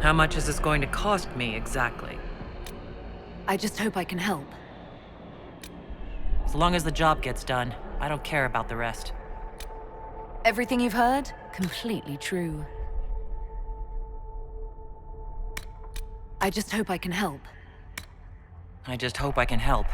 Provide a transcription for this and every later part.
How much is this going to cost me, exactly? I just hope I can help. As long as the job gets done, I don't care about the rest. Everything you've heard? Completely true. I just hope I can help. I just hope I can help.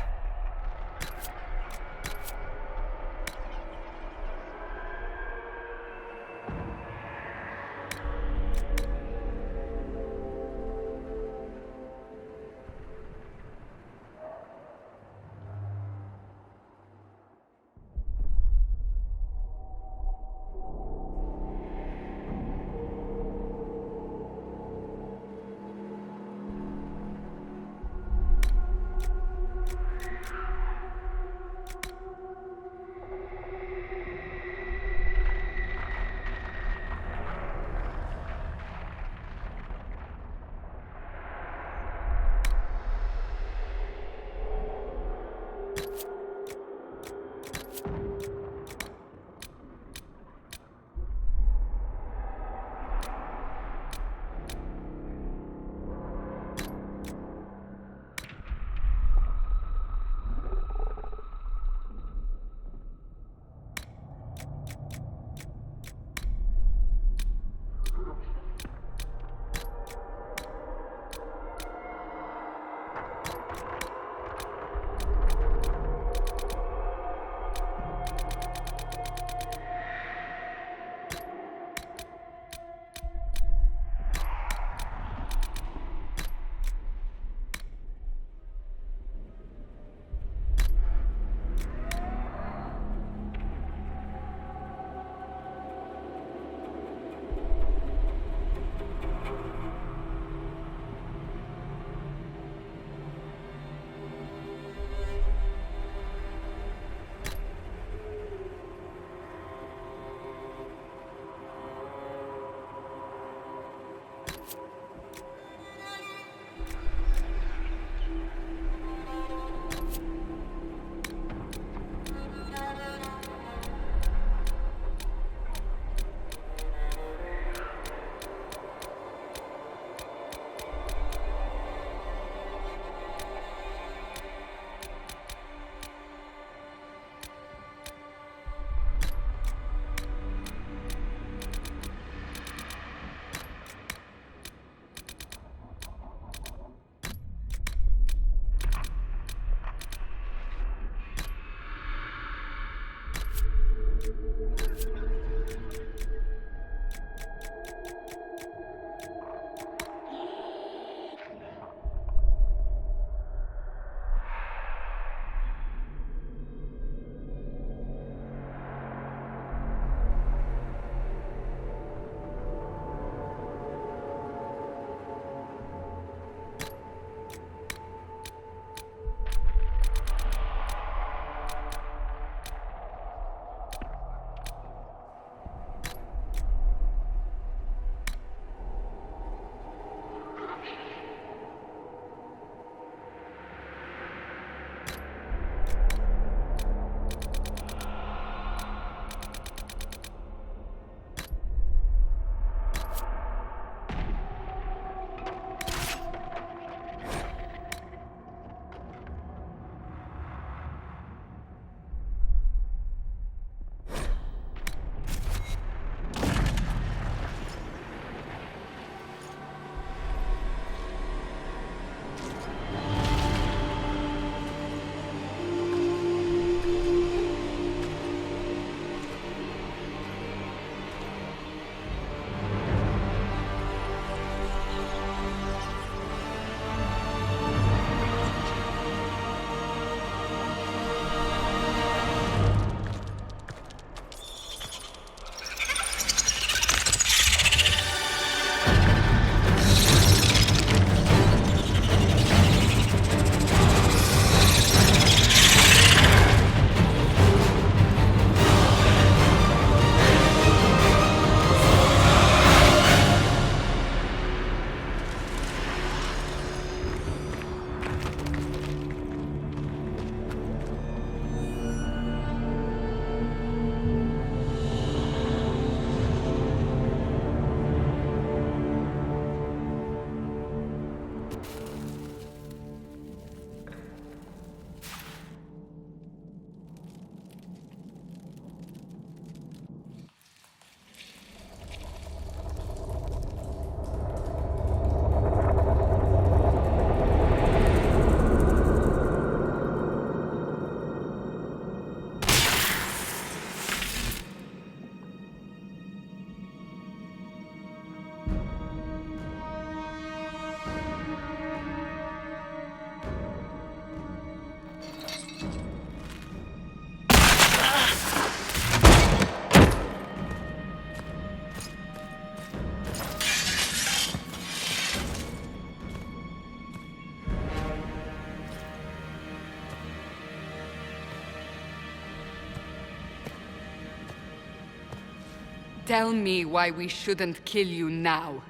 Tell me why we shouldn't kill you now.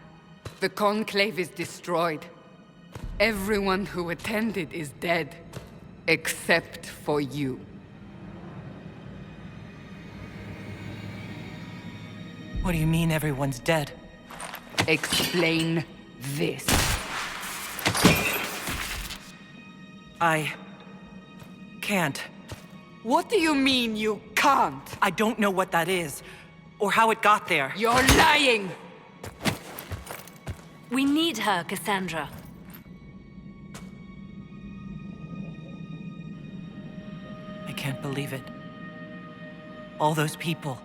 The Conclave is destroyed. Everyone who attended is dead. Except for you. What do you mean everyone's dead? Explain this. I... can't. What do you mean you can't? I don't know what that is, or how it got there. You're lying! We need her, Cassandra. I can't believe it. All those people...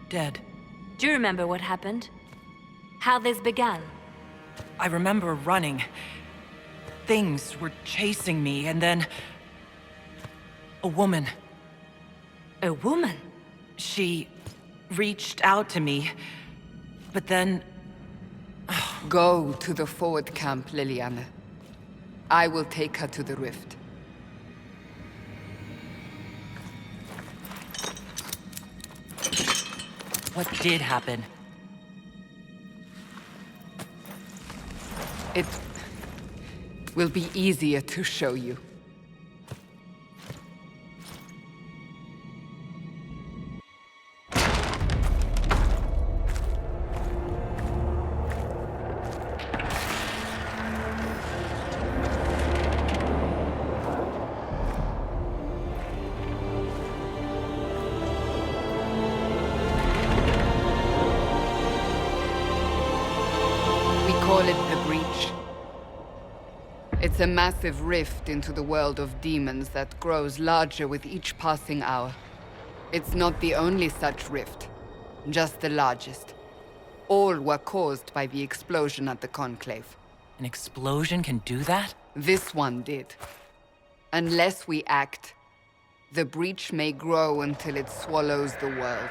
dead. Do you remember what happened? How this began? I remember running. Things were chasing me, and then... a woman. A woman? She reached out to me, but then... Go to the forward camp, Liliana. I will take her to the rift. What did happen? It will be easier to show you. Call it the Breach. It's a massive rift into the world of demons that grows larger with each passing hour. It's not the only such rift, just the largest. All were caused by the explosion at the Conclave. An explosion can do that? This one did. Unless we act, the Breach may grow until it swallows the world.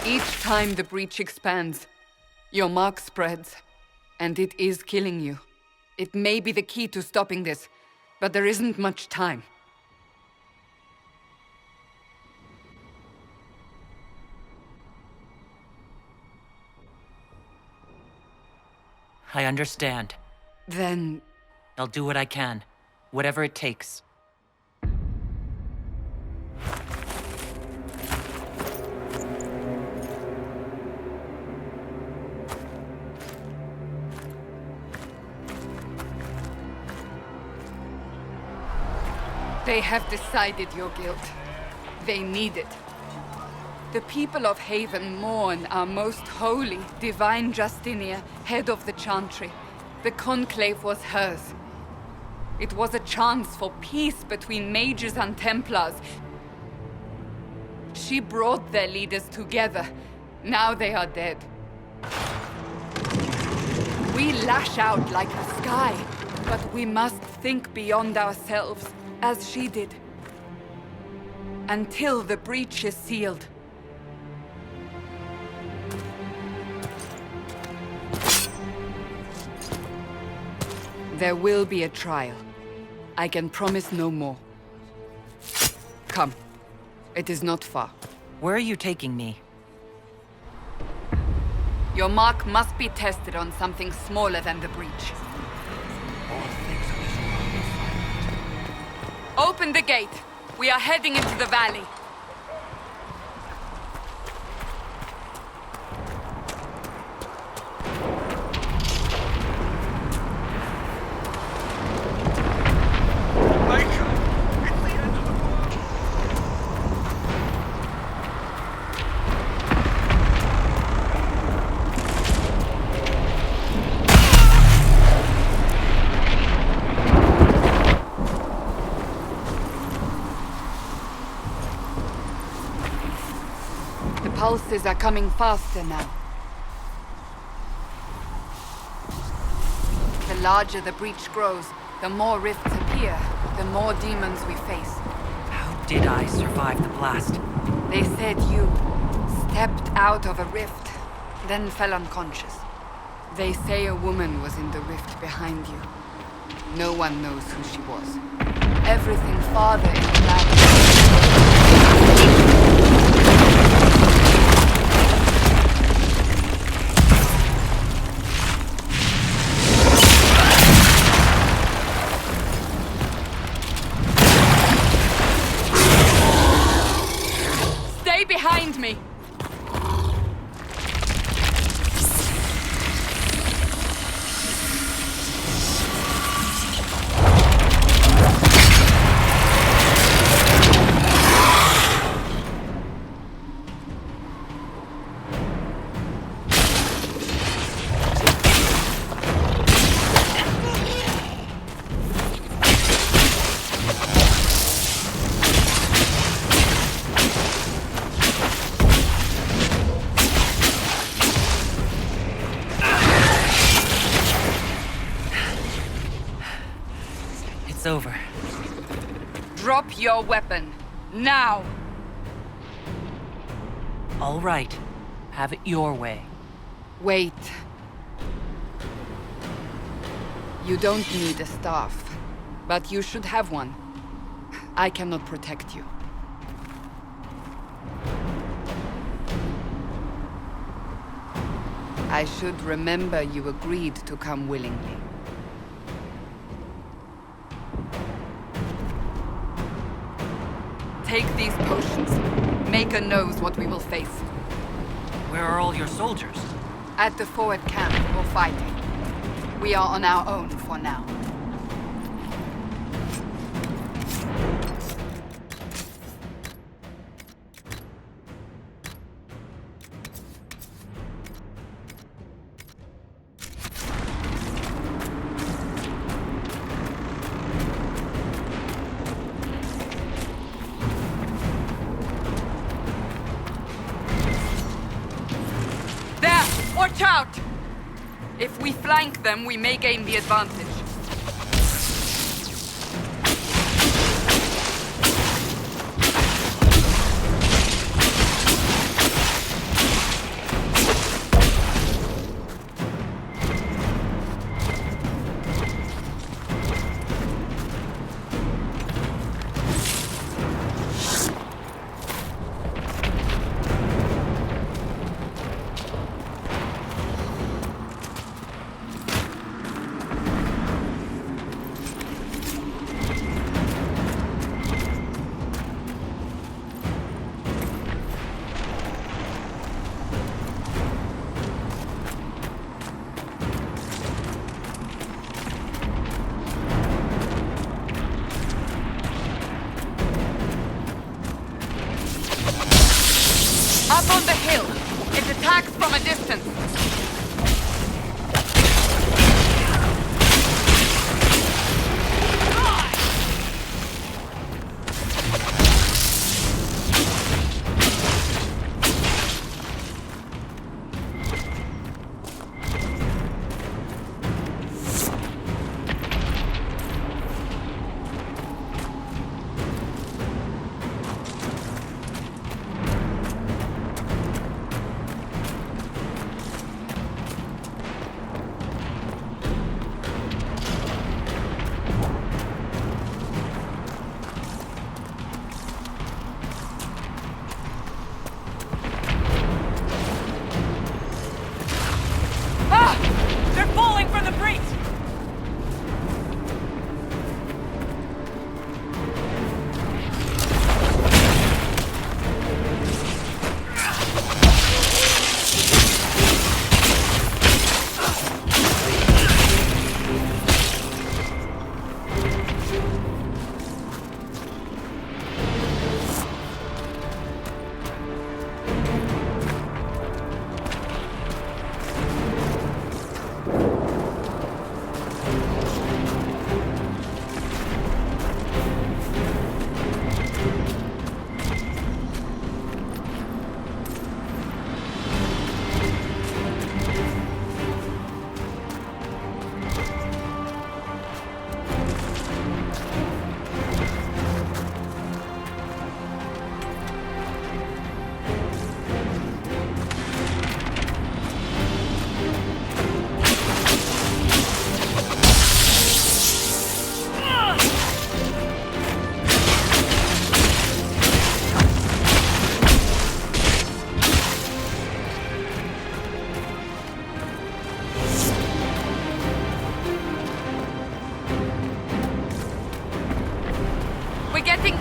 Each time the Breach expands, your mark spreads, and it is killing you. It may be the key to stopping this, but there isn't much time. I understand. Then... I'll do what I can. Whatever it takes. They have decided your guilt. They need it. The people of Haven mourn our most holy, divine Justinia, head of the Chantry. The Conclave was hers. It was a chance for peace between mages and Templars. She brought their leaders together. Now they are dead. We lash out like the sky, but we must think beyond ourselves, as she did. Until the breach is sealed. There will be a trial. I can promise no more. Come. It is not far. Where are you taking me? Your mark must be tested on something smaller than the breach. Open the gate. We are heading into the valley. Pulses are coming faster now. The larger the breach grows, the more rifts appear, the more demons we face. How did I survive the blast? They said you stepped out of a rift, then fell unconscious. They say a woman was in the rift behind you. No one knows who she was. Everything farther in the land. Stay behind me! It's over. Drop your weapon. Now! All right. Have it your way. Wait. You don't need a staff, but you should have one. I cannot protect you. I should remember you agreed to come willingly. Take these potions. Maker knows what we will face. Where are all your soldiers? At the forward camp, or fighting. We are on our own for now. Watch out! If we flank them, we may gain the advantage.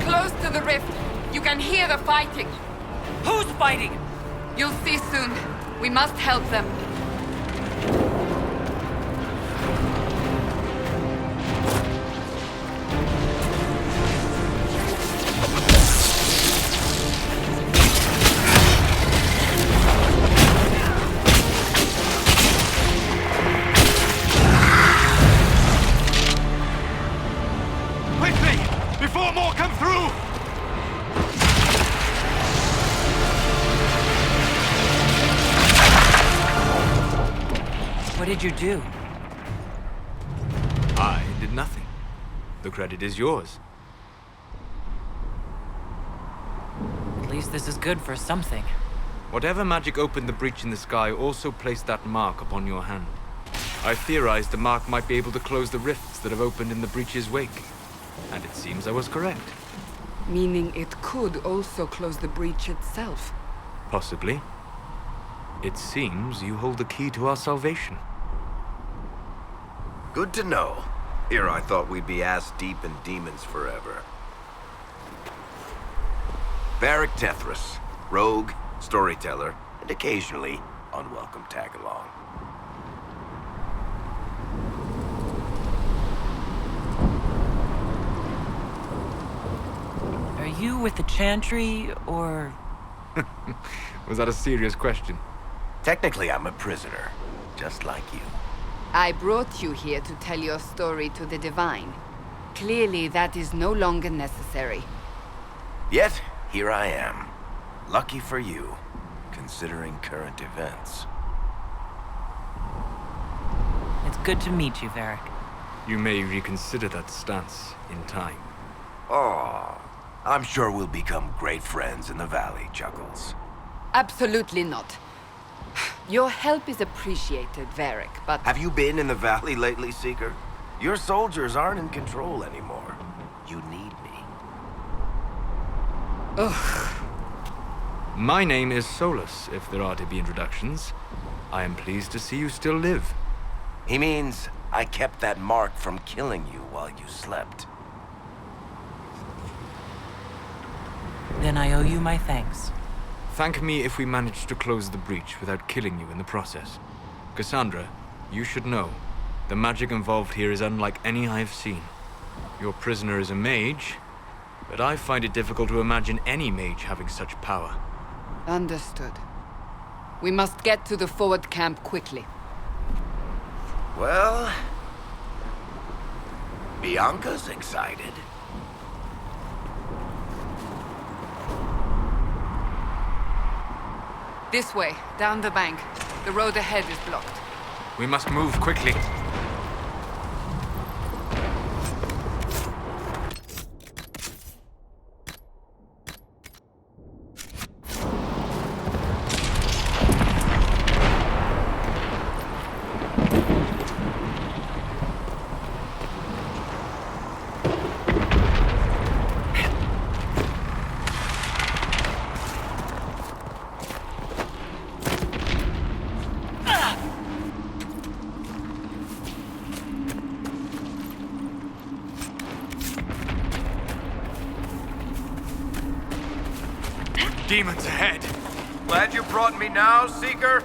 close to the rift. You can hear the fighting. Who's fighting? You'll see soon. We must help them. Quickly! Before more come through! What did you do? I did nothing. The credit is yours. At least this is good for something. Whatever magic opened the breach in the sky also placed that mark upon your hand. I theorized the mark might be able to close the rifts that have opened in the breach's wake. And it seems I was correct. Meaning it could also close the breach itself. Possibly. It seems you hold the key to our salvation. Good to know. Here I thought we'd be ass-deep in demons forever. Varric Tethras, rogue, storyteller, and occasionally unwelcome tag-along. Are you with the Chantry, or... Was that a serious question? Technically, I'm a prisoner, just like you. I brought you here to tell your story to the Divine. Clearly, that is no longer necessary. Yet, here I am. Lucky for you, considering current events. It's good to meet you, Varric. You may reconsider that stance in time. Oh, I'm sure we'll become great friends in the valley, Chuckles. Absolutely not. Your help is appreciated, Varric, but... Have you been in the valley lately, Seeker? Your soldiers aren't in control anymore. You need me. Ugh. My name is Solus, if there are to be introductions. I am pleased to see you still live. He means I kept that mark from killing you while you slept. Then I owe you my thanks. Thank me if we manage to close the breach without killing you in the process. Cassandra, you should know, the magic involved here is unlike any I've seen. Your prisoner is a mage, but I find it difficult to imagine any mage having such power. Understood. We must get to the forward camp quickly. Well... Bianca's excited. This way, down the bank. The road ahead is blocked. We must move quickly. Demons ahead! Glad you brought me now, Seeker?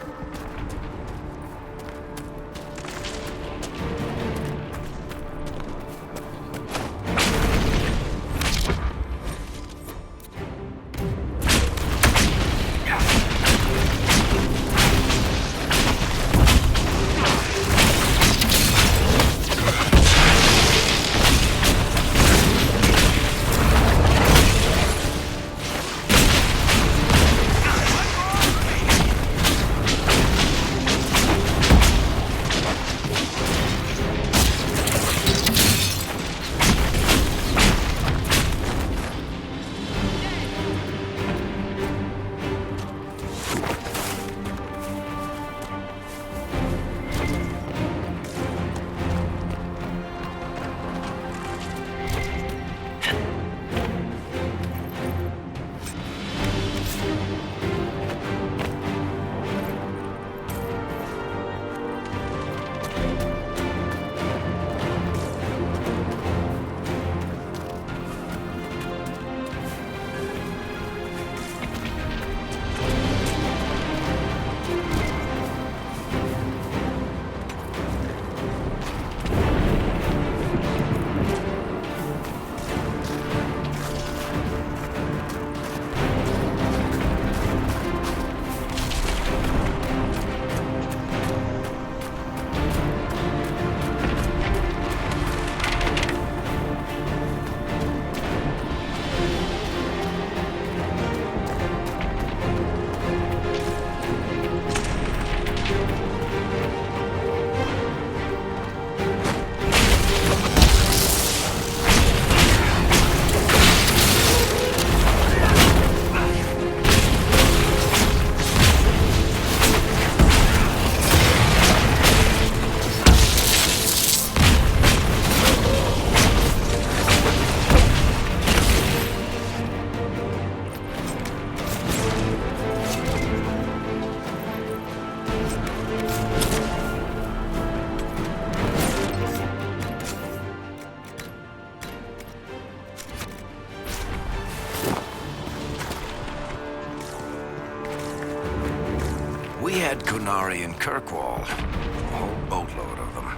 armory in Kirkwall. A whole boatload of them.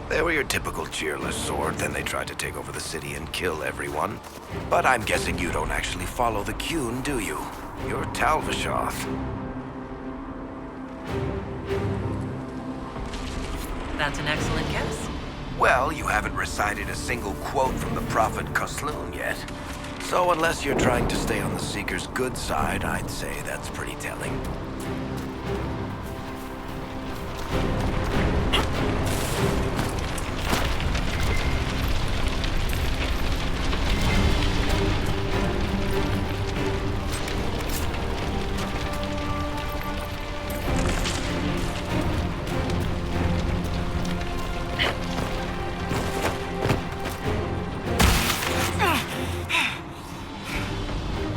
They were your typical cheerless sort, then they tried to take over the city and kill everyone. But I'm guessing you don't actually follow the Qun, do you? You're Talvishoth. That's an excellent guess. Well, you haven't recited a single quote from the Prophet Kosloon yet. So unless you're trying to stay on the Seeker's good side, I'd say that's pretty telling.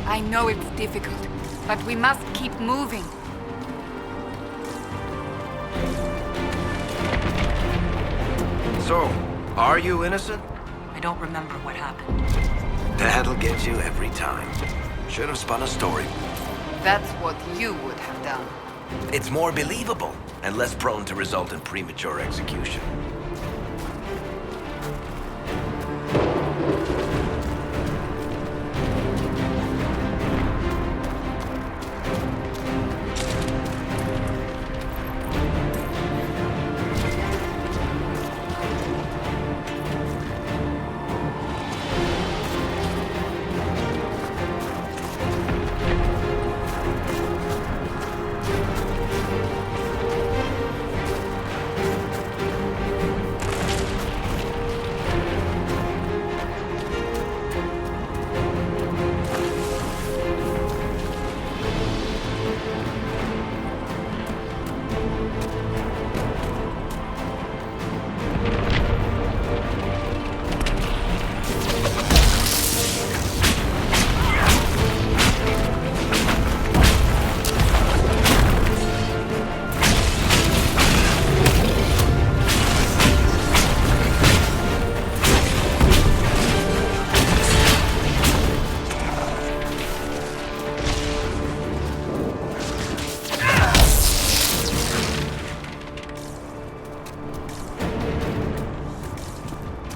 I know it's difficult, but we must keep moving. So, are you innocent? I don't remember what happened. That'll get you every time. Should have spun a story. That's what you would have done. It's more believable and less prone to result in premature execution.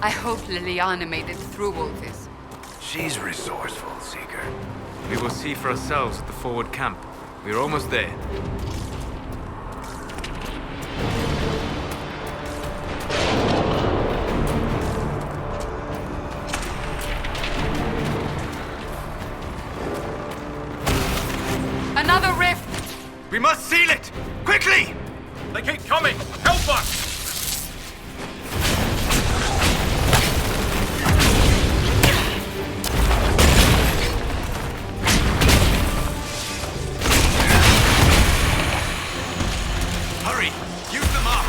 I hope Liliana made it through all this. She's resourceful, Seeker. We will see for ourselves at the forward camp. We're almost there. Another rift! We must seal it! Quickly! They keep coming! Help us! Hurry! Use the mark!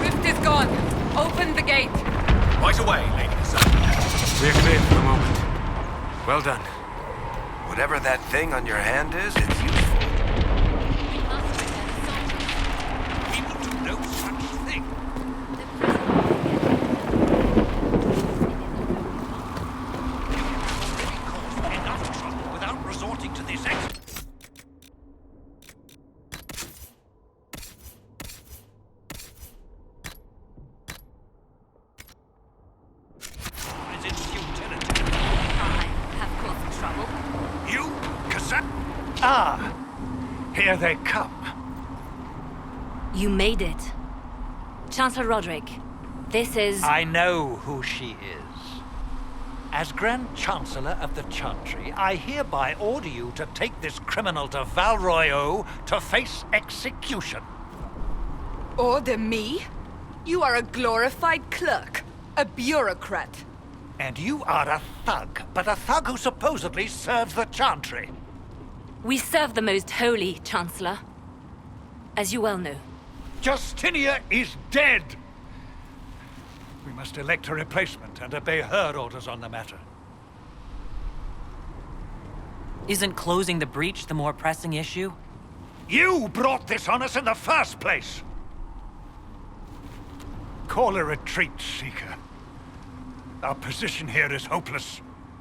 Rift is gone. Open the gate. Right away, Lady Cassandra. We're clear for the moment. Well done. Whatever that thing on your hand is, it's useful. We will do no such thing. You have already caused enough trouble without resorting to this exit. Is it futility? I have caused trouble. You, Cassandra? Ah, here they come. You made it. Chancellor Roderick, this is... I know who she is. As Grand Chancellor of the Chantry, I hereby order you to take this criminal to Val Royeaux to face execution. Order me? You are a glorified clerk. A bureaucrat. And you are a thug, but a thug who supposedly serves the Chantry. We serve the most holy, Chancellor. As you well know. Justinia is dead. We must elect a replacement and obey her orders on the matter. Isn't closing the breach the more pressing issue? You brought this on us in the first place! Call a retreat, Seeker. Our position here is hopeless.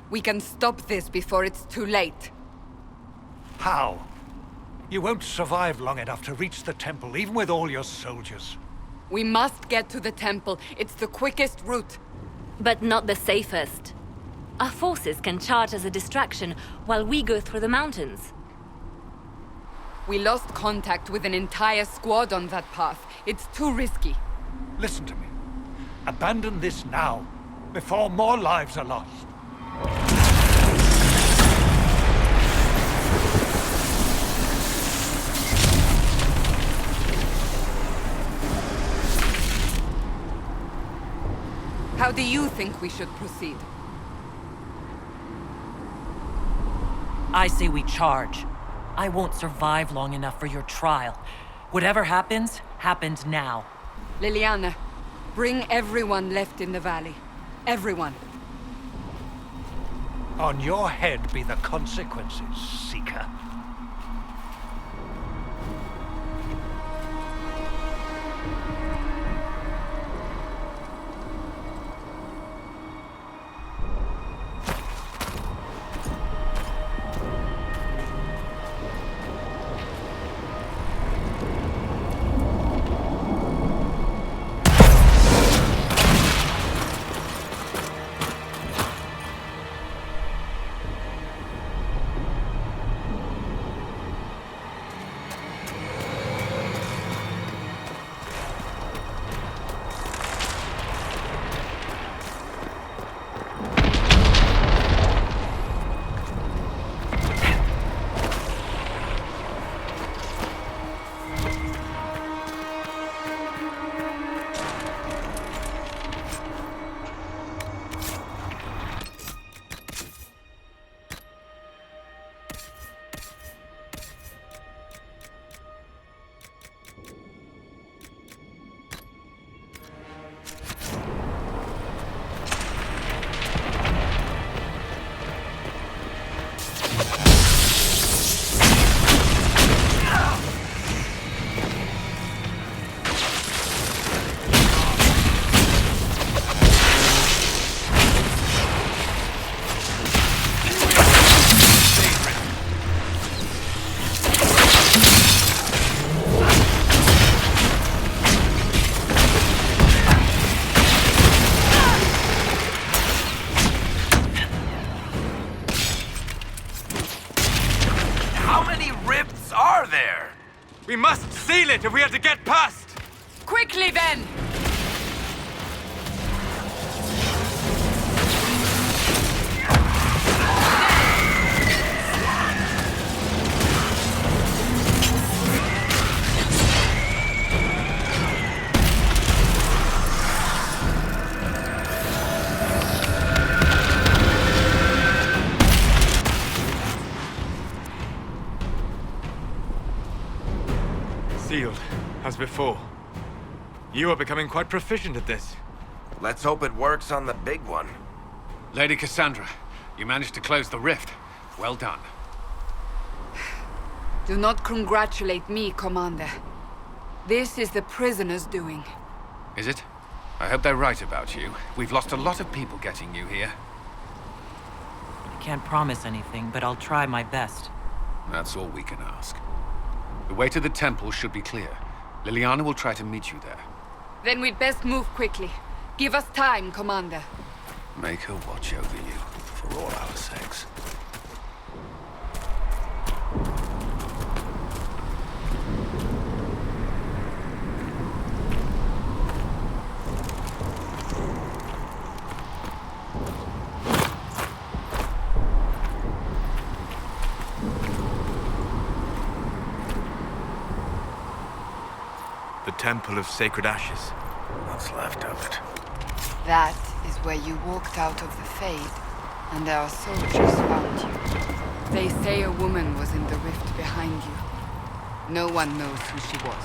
We can stop this before it's too late. How? You won't survive long enough to reach the temple, even with all your soldiers. We must get to the temple. It's the quickest route. But not the safest. Our forces can charge as a distraction while we go through the mountains. We lost contact with an entire squad on that path. It's too risky. Listen to me. Abandon this now, before more lives are lost. How do you think we should proceed? I say we charge. I won't survive long enough for your trial. Whatever happens, happens now. Liliana, bring everyone left in the valley. Everyone. On your head be the consequences, Seeker. We must seal it if we are to get past! Quickly then! Sealed, as before. You are becoming quite proficient at this. Let's hope it works on the big one. Lady Cassandra, you managed to close the rift. Well done. Do not congratulate me, Commander. This is the prisoners' doing. Is it? I hope they're right about you. We've lost a lot of people getting you here. I can't promise anything, but I'll try my best. That's all we can ask. The way to the temple should be clear. Liliana will try to meet you there. Then we'd best move quickly. Give us time, Commander. Make her watch over you, for all our sakes. The Temple of Sacred Ashes. What's left of it? That is where you walked out of the Fade, and our soldiers found you. They say a woman was in the rift behind you. No one knows who she was.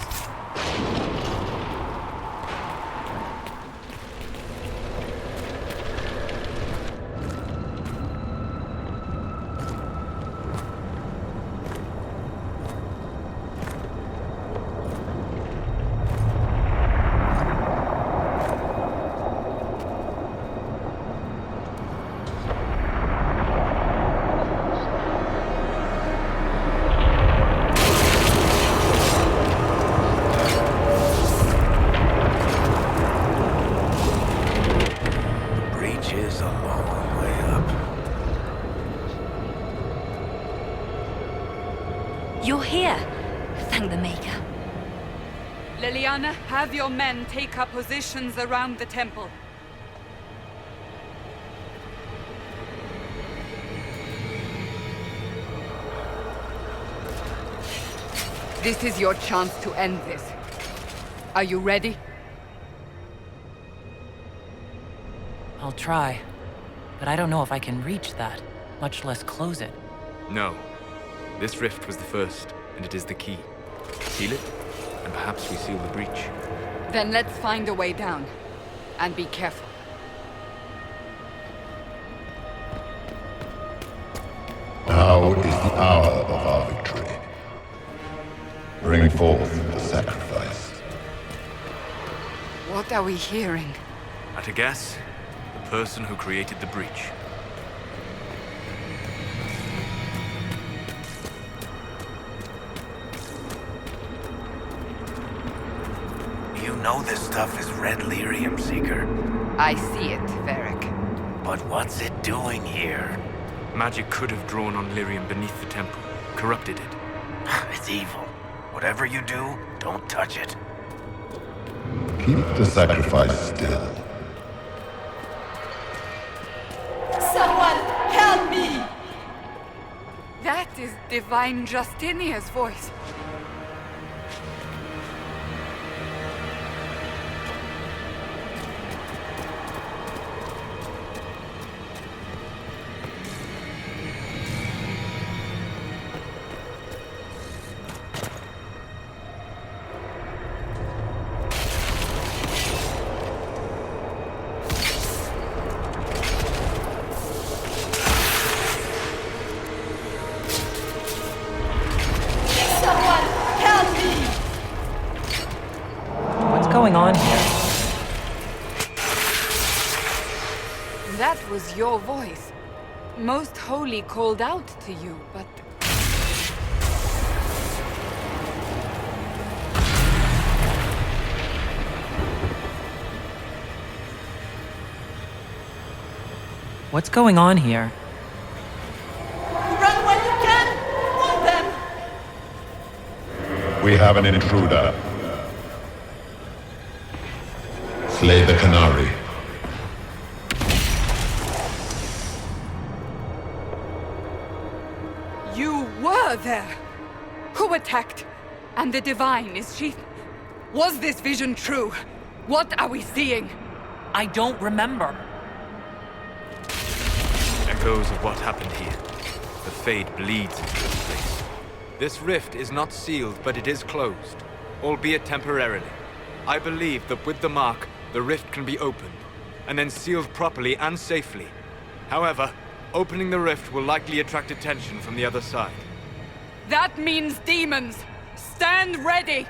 You're here. Thank the Maker. Liliana, have your men take up positions around the temple. This is your chance to end this. Are you ready? I'll try. But I don't know if I can reach that, much less close it. No. This rift was the first, and it is the key. Seal it, and perhaps we seal the breach. Then let's find a way down. And be careful. Now is the hour of our victory. Bring forth the sacrifice. What are we hearing? At a guess, the person who created the breach. You know this stuff is red lyrium, Seeker. I see it, Varric. But what's it doing here? Magic could have drawn on lyrium beneath the temple, corrupted it. It's evil. Whatever you do, don't touch it. Keep the sacrifice still. Someone help me! That is Divine Justinia's voice. What's going on here? That was your voice. Most Holy called out to you, but... What's going on here? Run when you can! Want them! We have an intruder. Slay the Canary. You were there! Who attacked? And the Divine, is she... Was this vision true? What are we seeing? I don't remember. Echoes of what happened here. The Fade bleeds into this place. This rift is not sealed, but it is closed, albeit temporarily. I believe that with the mark, the rift can be opened, and then sealed properly and safely. However, opening the rift will likely attract attention from the other side. That means demons! Stand ready!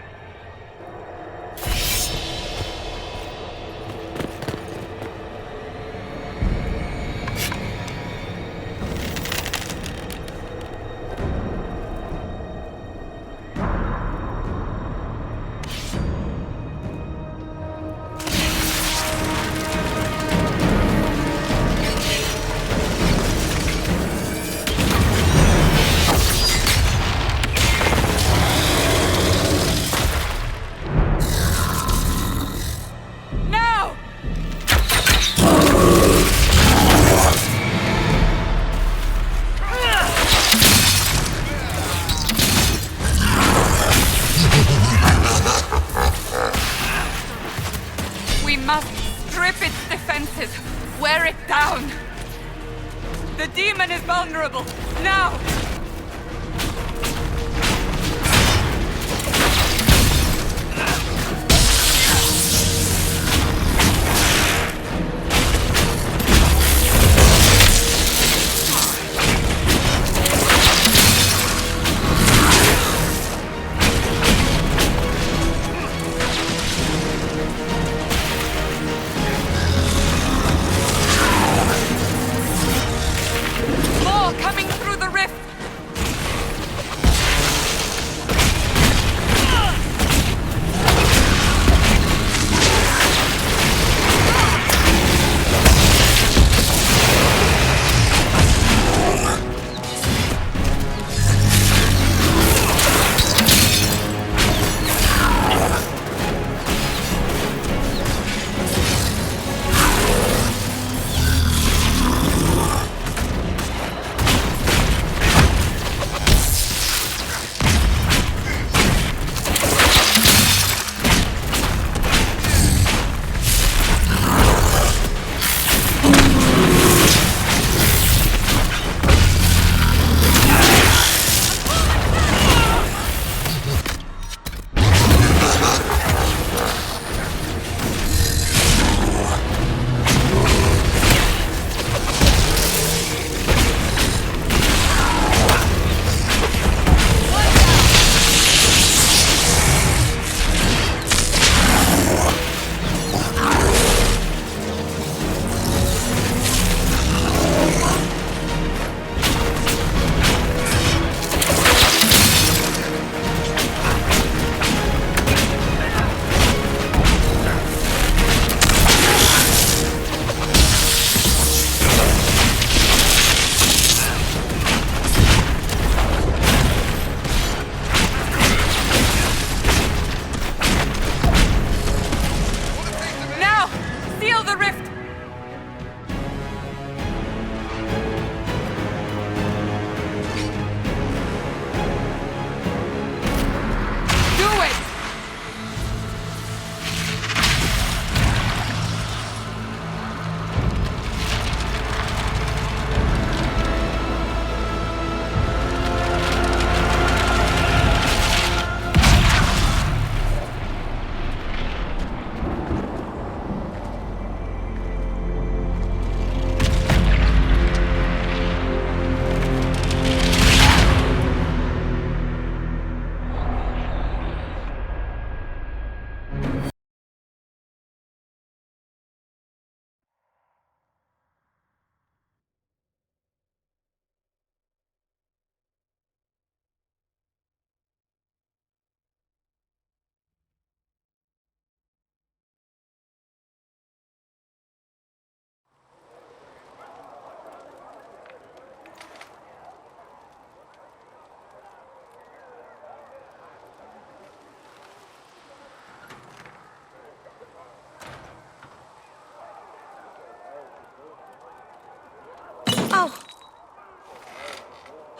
We must strip its defenses, wear it down. The demon is vulnerable, now! More coming through the rift!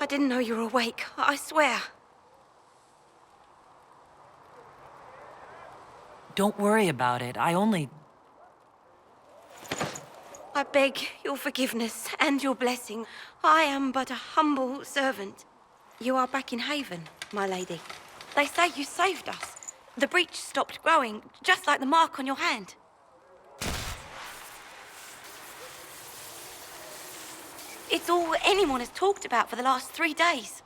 I didn't know you were awake, I swear. Don't worry about it. I beg your forgiveness and your blessing. I am but a humble servant. You are back in Haven, my lady. They say you saved us. The breach stopped growing, just like the mark on your hand. It's all anyone has talked about for the last 3 days.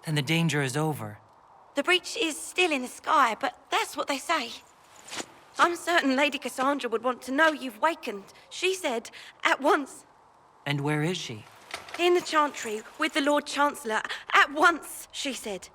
Then the danger is over. The breach is still in the sky, but that's what they say. I'm certain Lady Cassandra would want to know you've wakened. She said, at once. And where is she? In the Chantry, with the Lord Chancellor. At once, she said.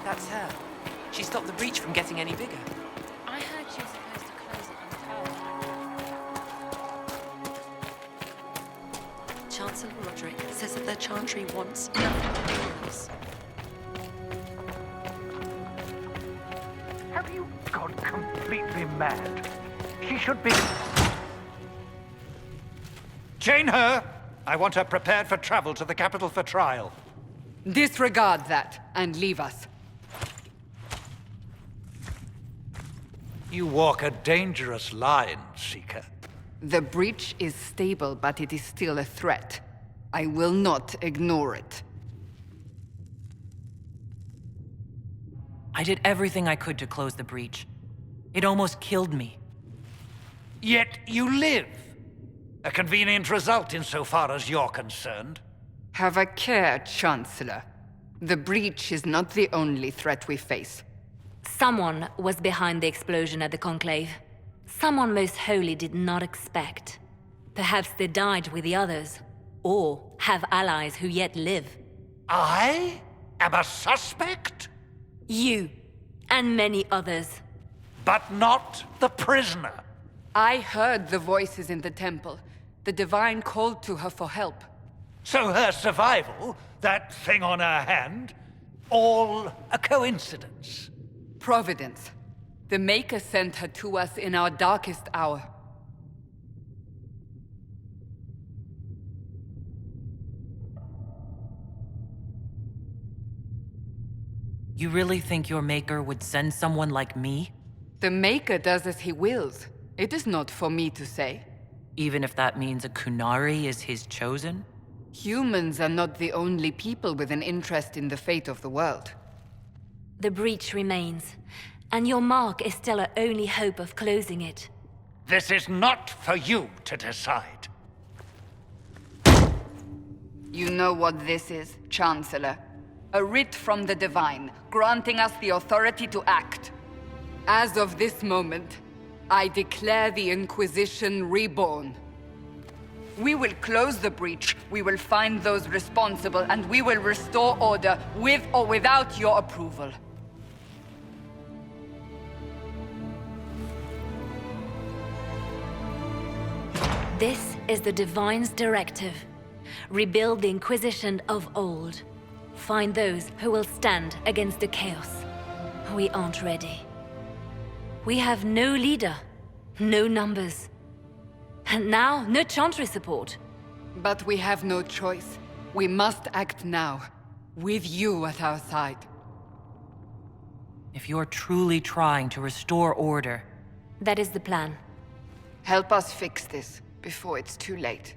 That's her. She stopped the breach from getting any bigger. I heard she was supposed to close it on the tower. Chancellor Roderick says that the Chantry wants nothing to do with us. Have you gone completely mad? She should be... Chain her! I want her prepared for travel to the capital for trial. Disregard that and leave us. You walk a dangerous line, Seeker. The breach is stable, but it is still a threat. I will not ignore it. I did everything I could to close the breach. It almost killed me. Yet you live. A convenient result insofar as you're concerned. Have a care, Chancellor. The breach is not the only threat we face. Someone was behind the explosion at the Conclave. Someone Most Holy did not expect. Perhaps they died with the others, or have allies who yet live. I am a suspect? You, and many others. But not the prisoner. I heard the voices in the temple. The Divine called to her for help. So her survival, that thing on her hand, all a coincidence. Providence. The Maker sent her to us in our darkest hour. You really think your Maker would send someone like me? The Maker does as he wills. It is not for me to say. Even if that means a Kunari is his chosen? Humans are not the only people with an interest in the fate of the world. The breach remains, and your mark is still our only hope of closing it. This is not for you to decide. You know what this is, Chancellor. A writ from the Divine, granting us the authority to act. As of this moment, I declare the Inquisition reborn. We will close the breach, we will find those responsible, and we will restore order with or without your approval. This is the Divine's directive. Rebuild the Inquisition of old. Find those who will stand against the chaos. We aren't ready. We have no leader, no numbers. And now, no Chantry support. But we have no choice. We must act now, with you at our side. If you're truly trying to restore order... That is the plan. Help us fix this, before it's too late.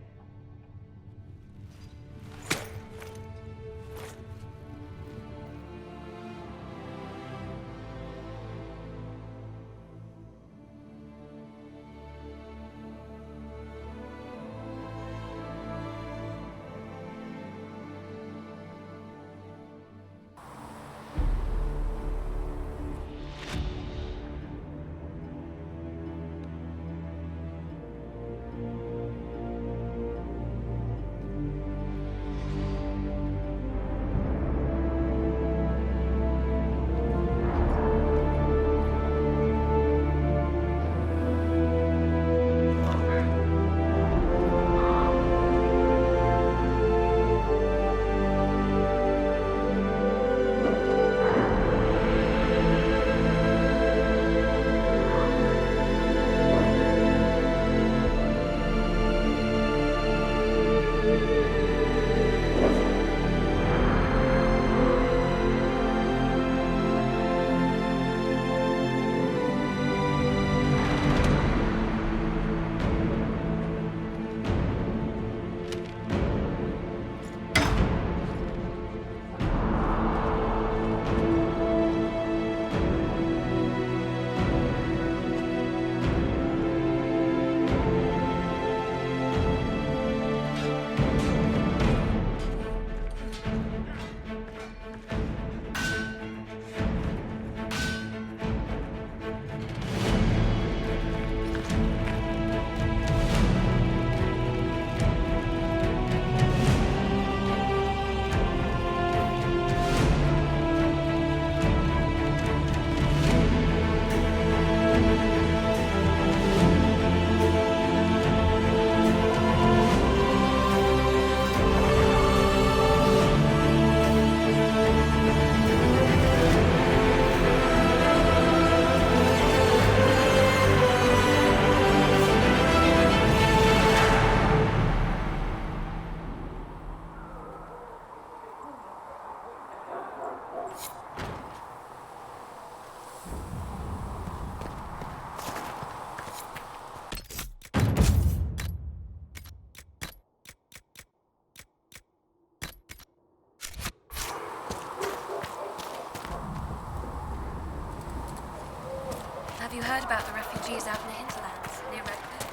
Have you heard about the refugees out in the hinterlands, near Redford?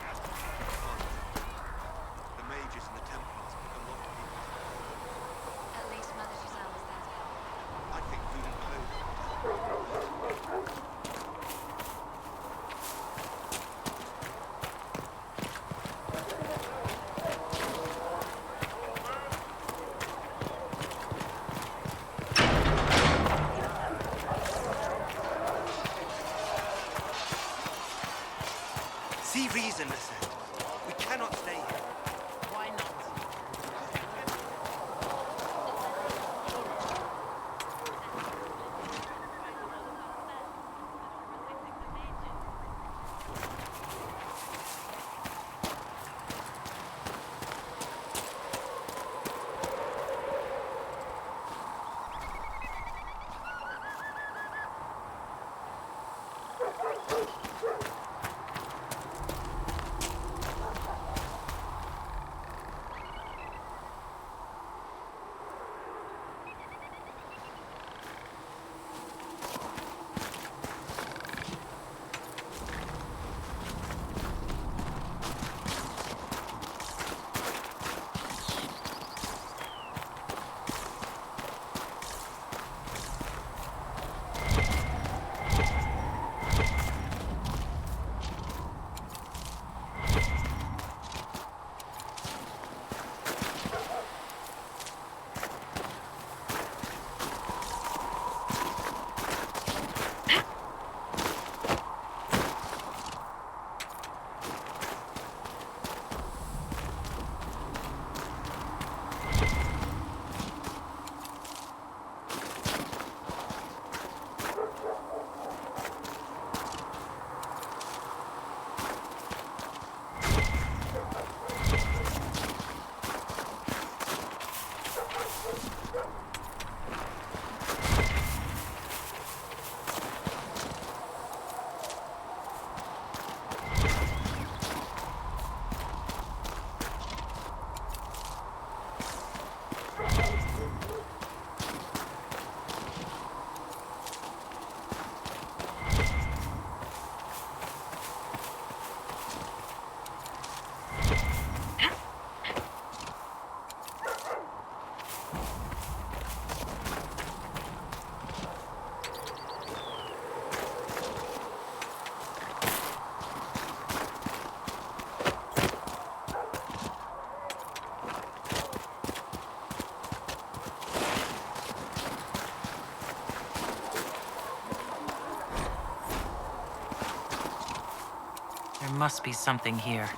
The mages and the Templars put a lot of people. At least Mother Giselle was there to help. I think food and clothing. See reason, Lisette. We cannot stay here. Why not? There must be something here.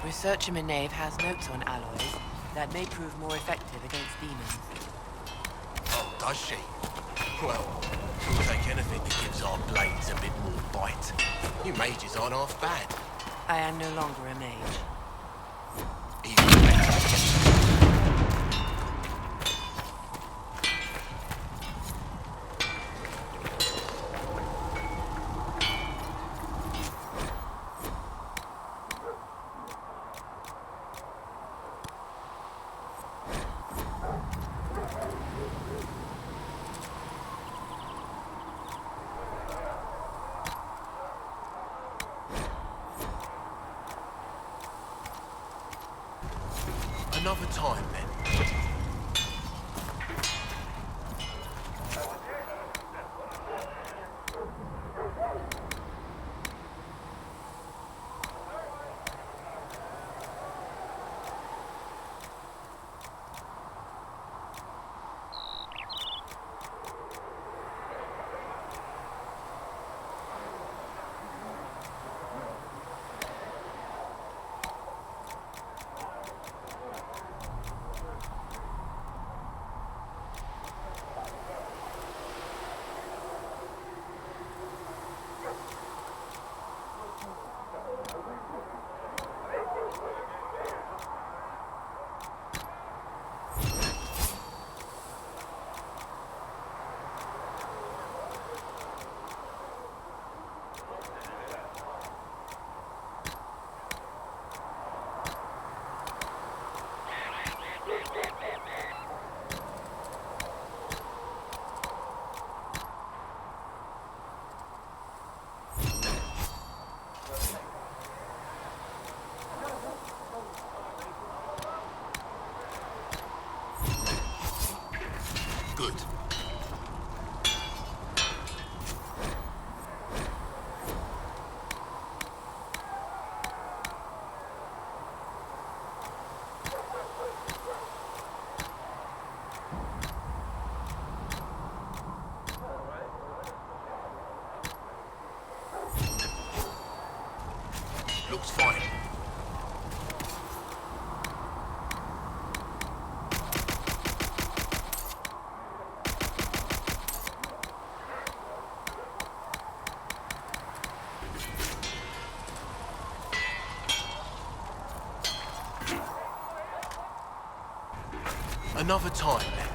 Researcher Menave has notes on alloys that may prove more effective against demons. Oh, does she? Well, we'll take anything that gives our blades a bit more bite. You mages aren't half bad. I am no longer a mage. Even better. Another time, then. Good. Looks fine. Another time, then.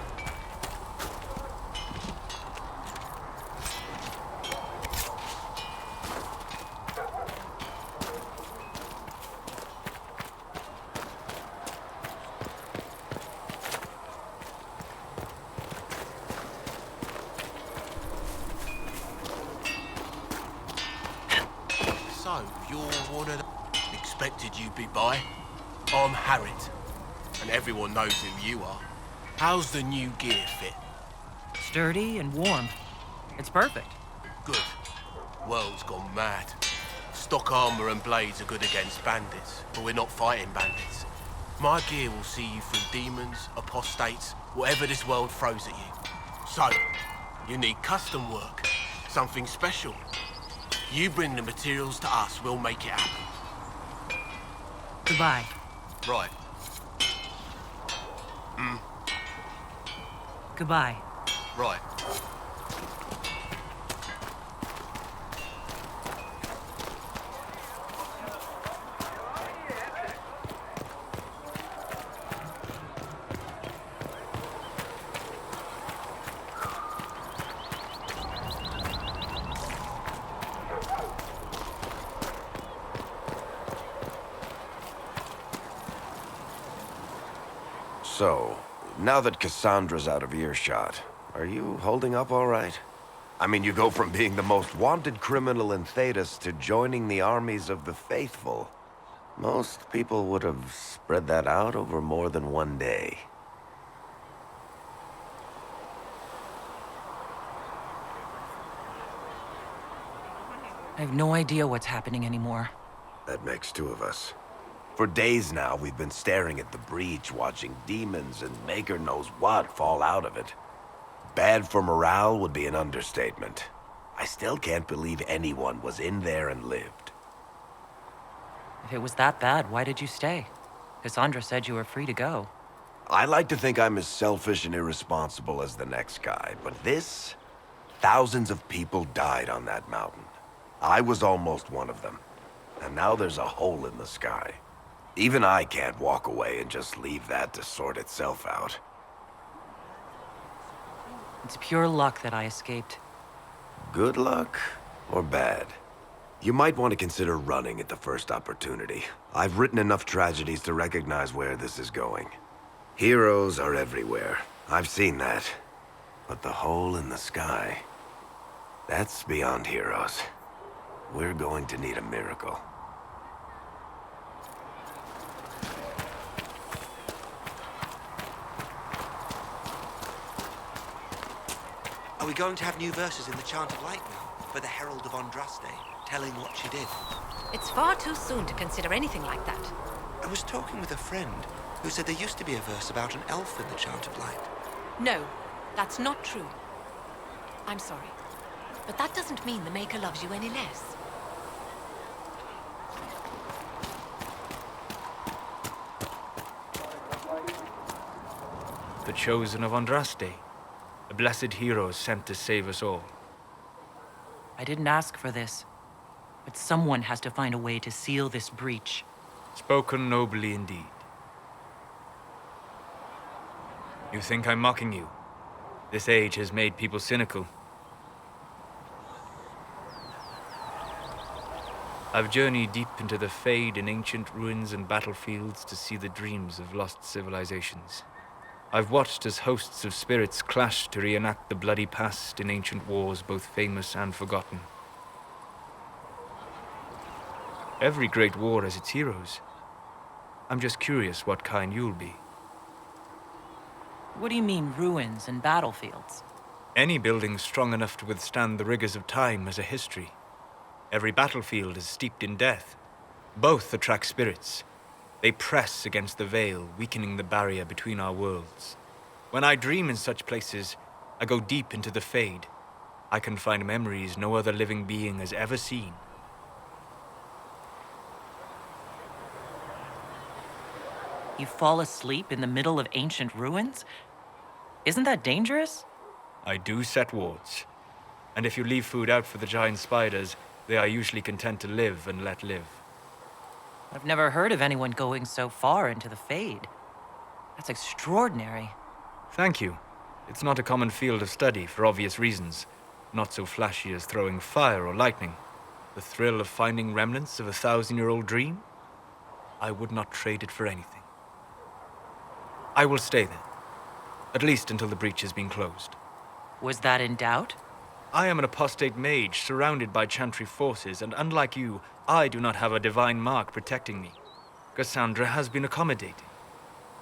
So, you're one of the... Expected you'd be by. I'm Harriet, and everyone knows who you are. How's the new gear fit? Sturdy and warm. It's perfect. Good. World's gone mad. Stock armor and blades are good against bandits, but we're not fighting bandits. My gear will see you through demons, apostates, whatever this world throws at you. So, you need custom work, something special. You bring the materials to us, we'll make it happen. Goodbye. Right. Goodbye. Right. So, now that Cassandra's out of earshot, are you holding up all right? I mean, you go from being the most wanted criminal in Thedas to joining the armies of the faithful. Most people would have spread that out over more than one day. I have no idea what's happening anymore. That makes two of us. For days now, we've been staring at the breach, watching demons and maker knows what fall out of it. Bad for morale would be an understatement. I still can't believe anyone was in there and lived. If it was that bad, why did you stay? Cassandra said you were free to go. I like to think I'm as selfish and irresponsible as the next guy, but this... Thousands of people died on that mountain. I was almost one of them. And now there's a hole in the sky. Even I can't walk away and just leave that to sort itself out. It's pure luck that I escaped. Good luck or bad? You might want to consider running at the first opportunity. I've written enough tragedies to recognize where this is going. Heroes are everywhere. I've seen that. But the hole in the sky... that's beyond heroes. We're going to need a miracle. Are we going to have new verses in the Chant of Light now, for the Herald of Andraste, telling what she did? It's far too soon to consider anything like that. I was talking with a friend who said there used to be a verse about an elf in the Chant of Light. No, that's not true. I'm sorry, but that doesn't mean the Maker loves you any less. The chosen of Andraste. A blessed hero sent to save us all. I didn't ask for this, but someone has to find a way to seal this breach. Spoken nobly indeed. You think I'm mocking you? This age has made people cynical. I've journeyed deep into the Fade in ancient ruins and battlefields to see the dreams of lost civilizations. I've watched as hosts of spirits clash to reenact the bloody past in ancient wars, both famous and forgotten. Every great war has its heroes. I'm just curious what kind you'll be. What do you mean, ruins and battlefields? Any building strong enough to withstand the rigors of time has a history. Every battlefield is steeped in death. Both attract spirits. They press against the veil, weakening the barrier between our worlds. When I dream in such places, I go deep into the Fade. I can find memories no other living being has ever seen. You fall asleep in the middle of ancient ruins? Isn't that dangerous? I do set wards. And if you leave food out for the giant spiders, they are usually content to live and let live. I've never heard of anyone going so far into the Fade. That's extraordinary. Thank you. It's not a common field of study for obvious reasons. Not so flashy as throwing fire or lightning. The thrill of finding remnants of a 1,000-year-old dream? I would not trade it for anything. I will stay there. At least until the breach has been closed. Was that in doubt? I am an apostate mage surrounded by Chantry forces, and unlike you, I do not have a divine mark protecting me. Cassandra has been accommodating,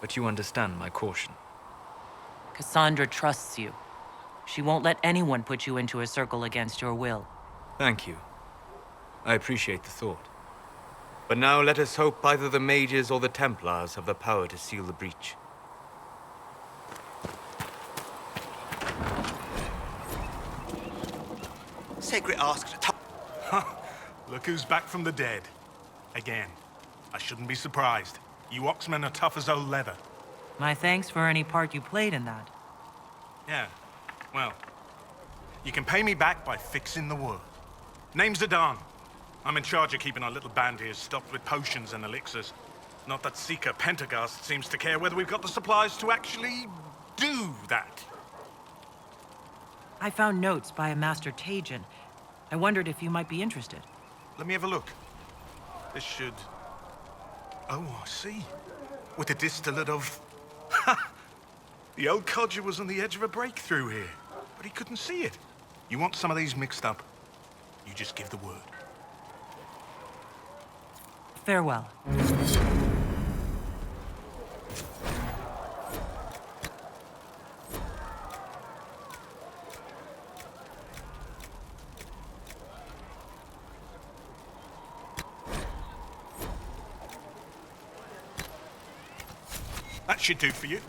but you understand my caution. Cassandra trusts you. She won't let anyone put you into a circle against your will. Thank you. I appreciate the thought. But now let us hope either the mages or the Templars have the power to seal the breach. Segret asked... Look who's back from the dead. Again. I shouldn't be surprised. You Oxmen are tough as old leather. My thanks for any part you played in that. Yeah, well, you can pay me back by fixing the wood. Name's Adan. I'm in charge of keeping our little band here stocked with potions and elixirs. Not that Seeker Pentagast seems to care whether we've got the supplies to actually do that. I found notes by a Master Tajin. I wondered if you might be interested. Let me have a look. This should... Oh, I see. With a distillate of... Ha! The old codger was on the edge of a breakthrough here, but he couldn't see it. You want some of these mixed up? You just give the word. Farewell. That should do for you.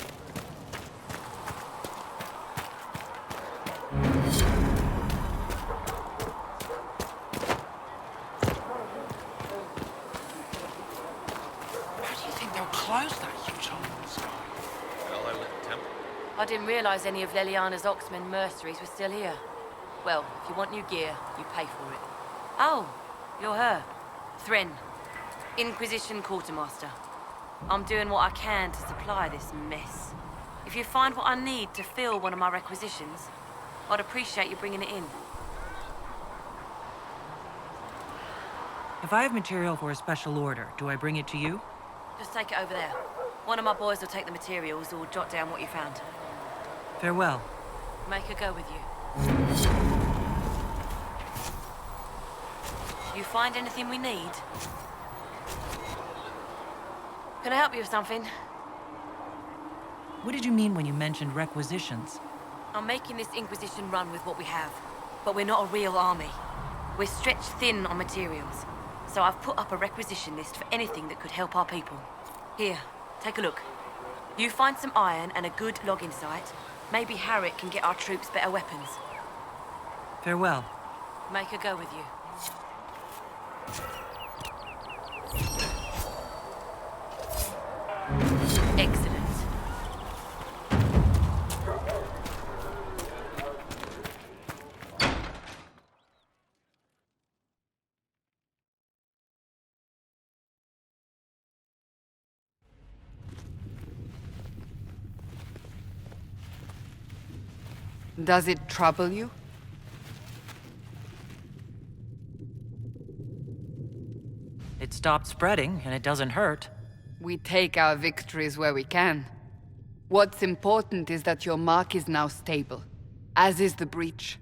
closed that huge hole in the sky? Well, I lit the temple. I didn't realize any of Leliana's Oxmen mercenaries were still here. Well, if you want new gear, you pay for it. Oh, you're her. Thren, Inquisition Quartermaster. I'm doing what I can to supply this mess. If you find what I need to fill one of my requisitions, I'd appreciate you bringing it in. If I have material for a special order, do I bring it to you? Just take it over there. One of my boys will take the materials or jot down what you found. Farewell. Make her go with you. You find anything we need? Can I help you with something? What did you mean when you mentioned requisitions? I'm making this Inquisition run with what we have, but we're not a real army. We're stretched thin on materials, so I've put up a requisition list for anything that could help our people. Here, take a look. You find some iron and a good login site, maybe Harriet can get our troops better weapons. Farewell. Make her go with you. Excellent. Does it trouble you? It stopped spreading, and it doesn't hurt. We take our victories where we can. What's important is that your mark is now stable, as is the breach.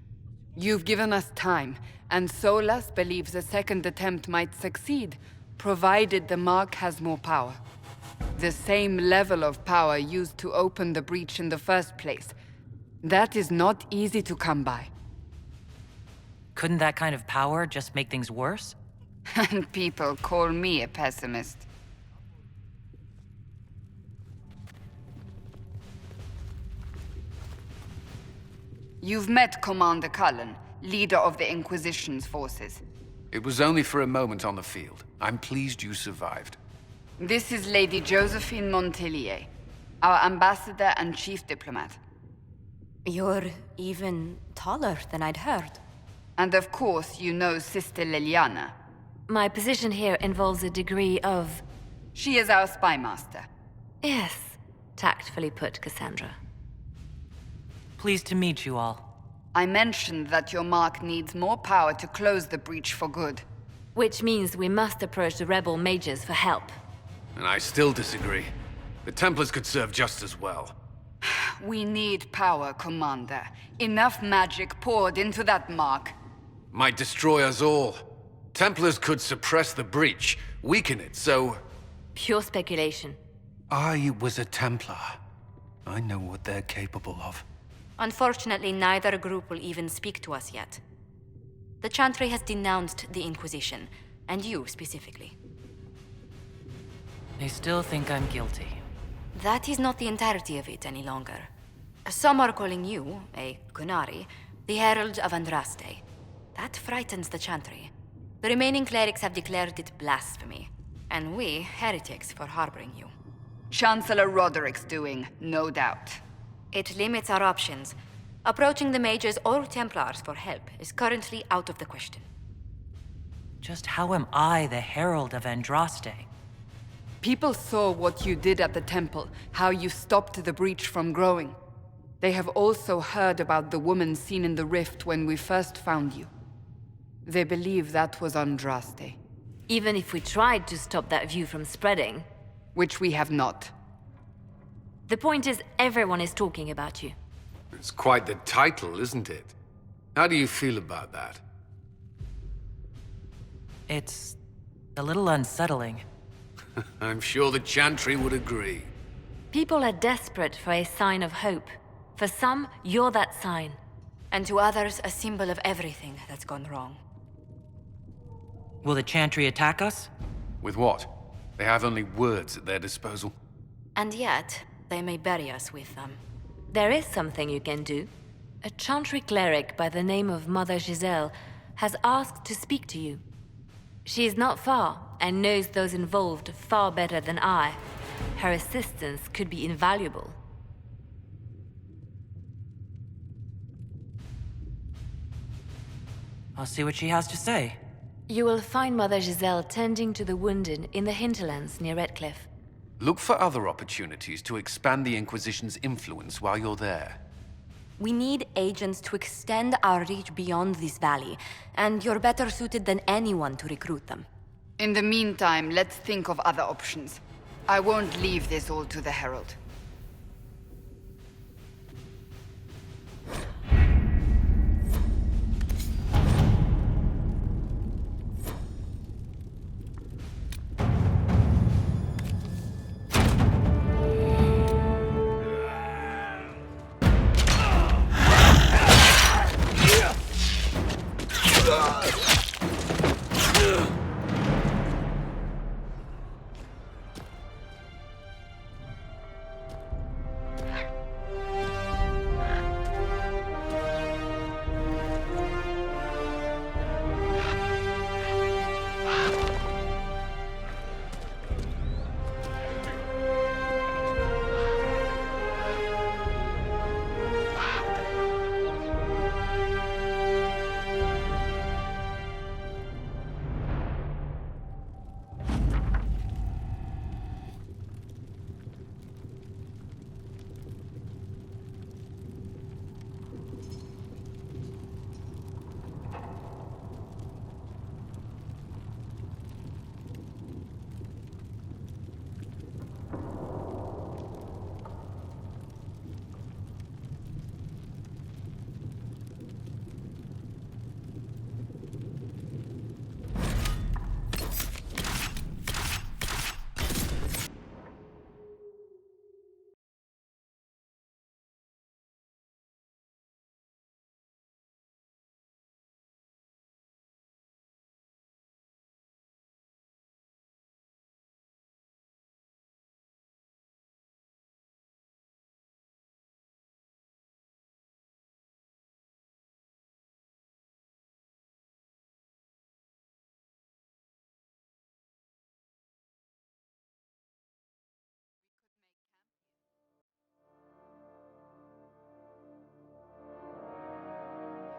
You've given us time, and Solas believes a second attempt might succeed, provided the mark has more power. The same level of power used to open the breach in the first place. That is not easy to come by. Couldn't that kind of power just make things worse? And people call me a pessimist. You've met Commander Cullen, leader of the Inquisition's forces. It was only for a moment on the field. I'm pleased you survived. This is Lady Josephine Montelier, our ambassador and chief diplomat. You're even taller than I'd heard. And of course, you know Sister Leliana. My position here involves a degree of... She is our spy master. Yes, tactfully put, Cassandra. Pleased to meet you all. I mentioned that your mark needs more power to close the breach for good. Which means we must approach the rebel mages for help. And I still disagree. The Templars could serve just as well. We need power, Commander. Enough magic poured into that mark. Might destroy us all. Templars could suppress the breach, weaken it, so... Pure speculation. I was a Templar. I know what they're capable of. Unfortunately, neither group will even speak to us yet. The Chantry has denounced the Inquisition, and you specifically. They still think I'm guilty. That is not the entirety of it any longer. Some are calling you, a Kunari, the Herald of Andraste. That frightens the Chantry. The remaining clerics have declared it blasphemy, and we, heretics, for harboring you. Chancellor Roderick's doing, no doubt. It limits our options. Approaching the mages or Templars for help is currently out of the question. Just how am I the Herald of Andraste? People saw what you did at the temple, how you stopped the breach from growing. They have also heard about the woman seen in the rift when we first found you. They believe that was Andraste. Even if we tried to stop that view from spreading... Which we have not. The point is, everyone is talking about you. It's quite the title, isn't it? How do you feel about that? It's a little unsettling. I'm sure the Chantry would agree. People are desperate for a sign of hope. For some, you're that sign. And to others, a symbol of everything that's gone wrong. Will the Chantry attack us? With what? They have only words at their disposal. And yet, they may bury us with them. There is something you can do. A Chantry cleric by the name of Mother Giselle has asked to speak to you. She is not far, and knows those involved far better than I. Her assistance could be invaluable. I'll see what she has to say. You will find Mother Giselle tending to the wounded in the hinterlands near Redcliffe. Look for other opportunities to expand the Inquisition's influence while you're there. We need agents to extend our reach beyond this valley, and you're better suited than anyone to recruit them. In the meantime, let's think of other options. I won't leave this all to the Herald.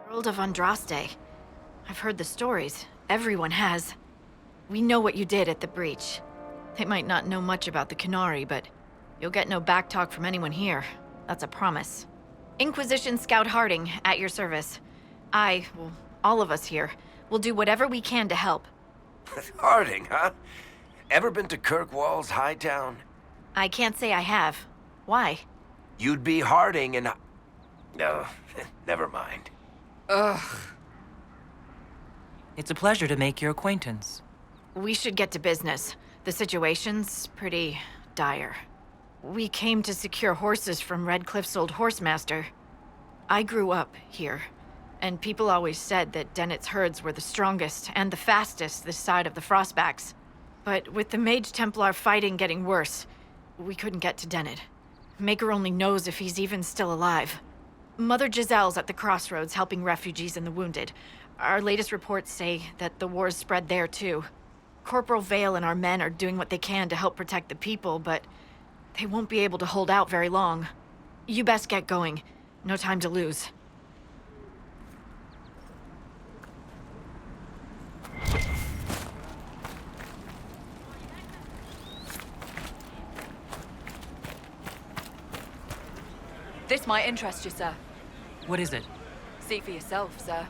Herald of Andraste. I've heard the stories. Everyone has. We know what you did at the breach. They might not know much about the Qunari, but you'll get no backtalk from anyone here. That's a promise. Inquisition Scout Harding, at your service. Well, all of us here, will do whatever we can to help. Harding, huh? Ever been to Kirkwall's Hightown? I can't say I have. Why? You'd be Harding and... No, never mind. Ugh. It's a pleasure to make your acquaintance. We should get to business. The situation's pretty dire. We came to secure horses from Redcliffe's old horsemaster. I grew up here, and people always said that Dennett's herds were the strongest and the fastest this side of the Frostbacks. But with the Mage Templar fighting getting worse, we couldn't get to Dennett. Maker only knows if he's even still alive. Mother Giselle's at the crossroads helping refugees and the wounded. Our latest reports say that the war's spread there too. Corporal Vale and our men are doing what they can to help protect the people, but they won't be able to hold out very long. You best get going. No time to lose. This might interest you, sir. What is it? See for yourself, sir.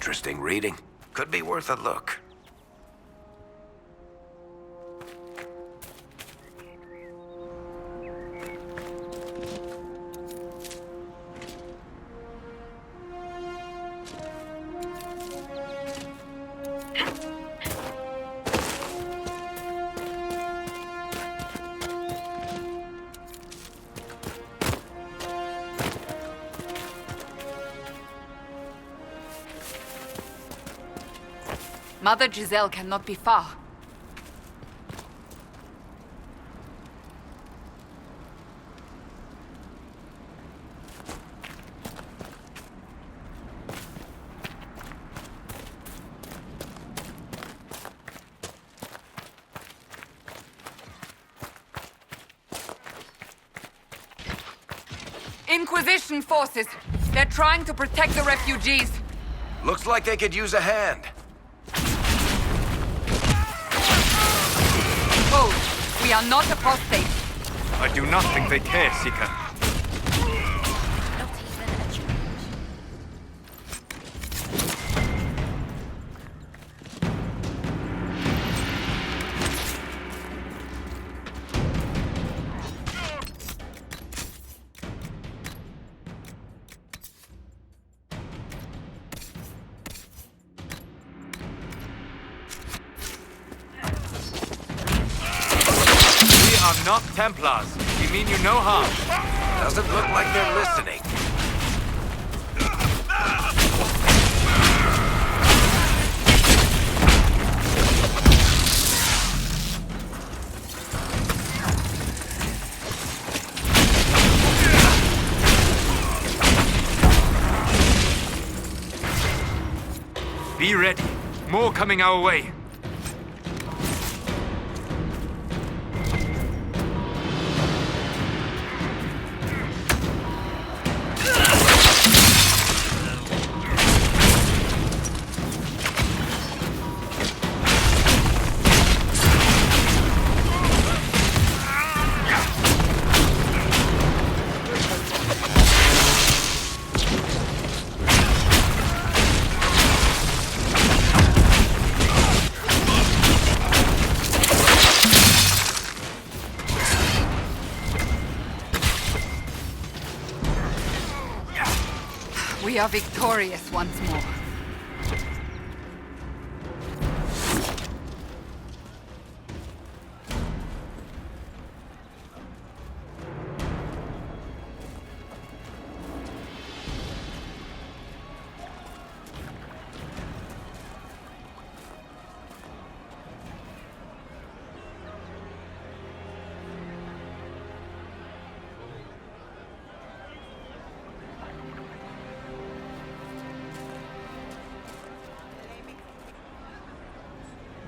Interesting reading. Could be worth a look. Mother Giselle cannot be far. Inquisition forces. They're trying to protect the refugees. Looks like they could use a hand. Oh, we are not apostate. I do not think they care, Seeker. Not Templars. You mean you no harm? Doesn't look like they're listening. Be ready. More coming our way. We are victorious once more.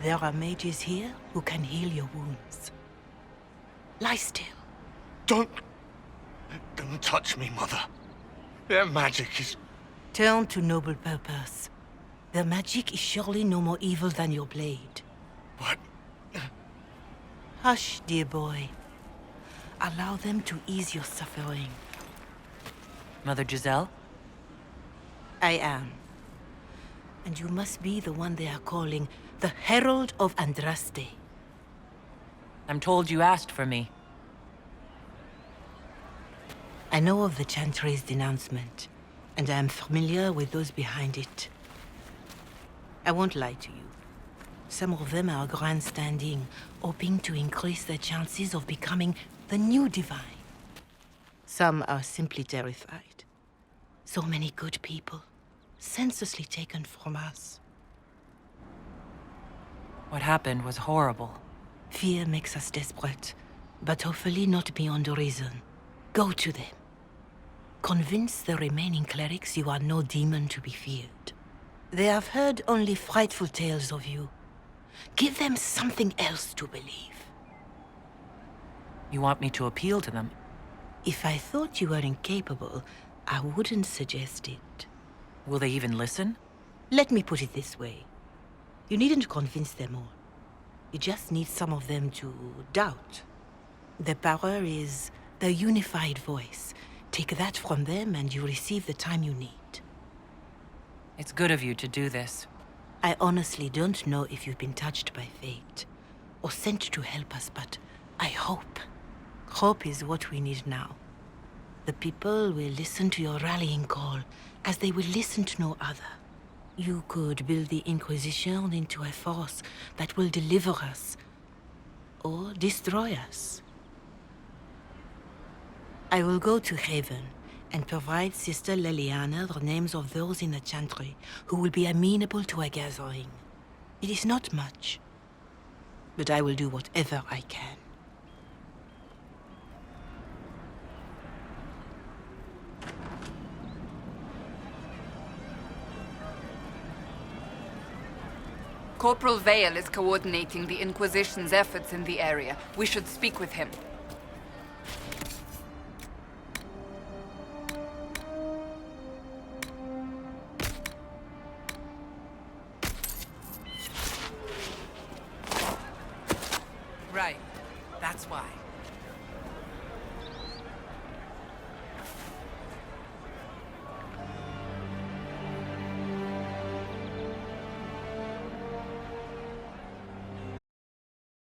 There are mages here who can heal your wounds. Lie still. Don't touch me, Mother. Their magic is... Turn to noble purpose. Their magic is surely no more evil than your blade. What? Hush, dear boy. Allow them to ease your suffering. Mother Giselle? I am. And you must be the one they are calling the Herald of Andraste. I'm told you asked for me. I know of the Chantry's denouncement, and I am familiar with those behind it. I won't lie to you. Some of them are grandstanding, hoping to increase their chances of becoming the new divine. Some are simply terrified. So many good people, senselessly taken from us. What happened was horrible. Fear makes us desperate, but hopefully not beyond reason. Go to them. Convince the remaining clerics you are no demon to be feared. They have heard only frightful tales of you. Give them something else to believe. You want me to appeal to them? If I thought you were incapable, I wouldn't suggest it. Will they even listen? Let me put it this way. You needn't convince them all. You just need some of them to doubt. Their power is their unified voice. Take that from them and you receive the time you need. It's good of you to do this. I honestly don't know if you've been touched by fate, or sent to help us, but I hope. Hope is what we need now. The people will listen to your rallying call, as they will listen to no other. You could build the Inquisition into a force that will deliver us, or destroy us. I will go to Haven and provide Sister Leliana the names of those in the Chantry who will be amenable to a gathering. It is not much, but I will do whatever I can. Corporal Vale is coordinating the Inquisition's efforts in the area. We should speak with him.